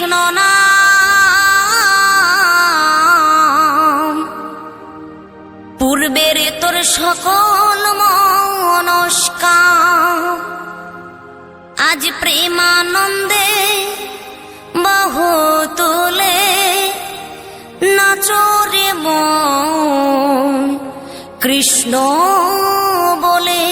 কৃষ্ণ নাম, পূর্বের তোর সকল মনস্কাম, আজ প্রেমানন্দে বাহু তুলে নাচরে মন কৃষ্ণ বলে।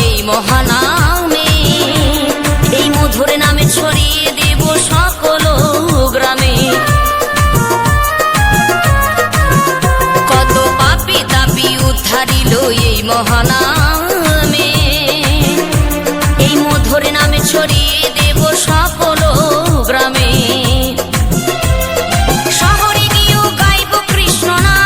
এই মহানামে, এই মধুর নামে ছড়িয়ে দেব সকল গ্রামে। কত পাপী তাপী উদ্ধারিল এই মহানামে, এই মধুর নামে ছড়িয়ে দেব সকল গ্রামে। শহরে গিয়েও গাইব কৃষ্ণ নাম,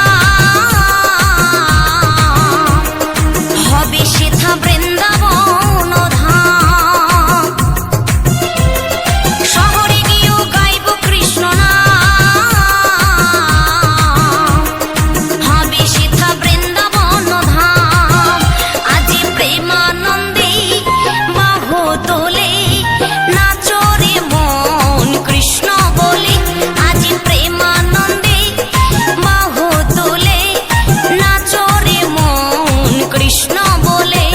হবে সেথা বৃন্দাবন ধাম। শহরে গিয়েও গাইব কৃষ্ণ নাম, হবে সেথা বৃন্দাবন ধাম। আজি প্রেমানন্দে বাহু তোলে নাচরে মন কৃষ্ণ বলে। আজি প্রেমানন্দে বাহু তোলে নাচরে মন কৃষ্ণ বলে।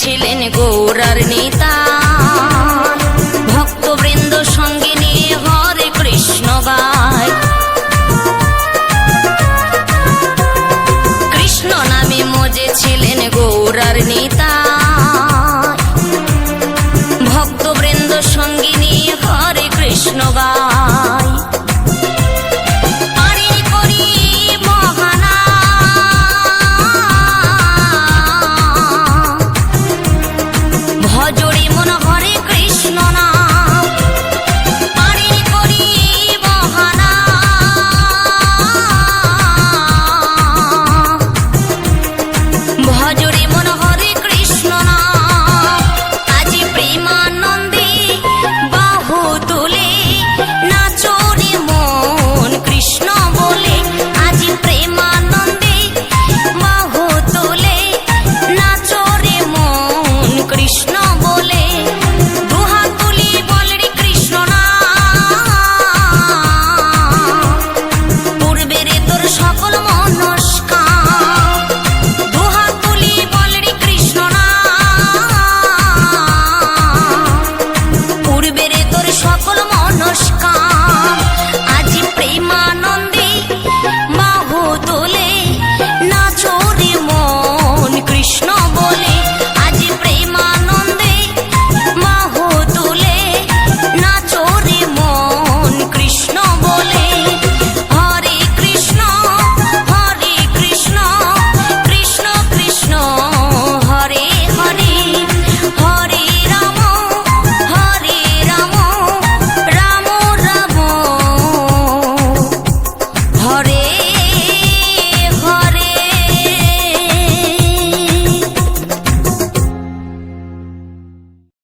ছিলেন গৌরার নী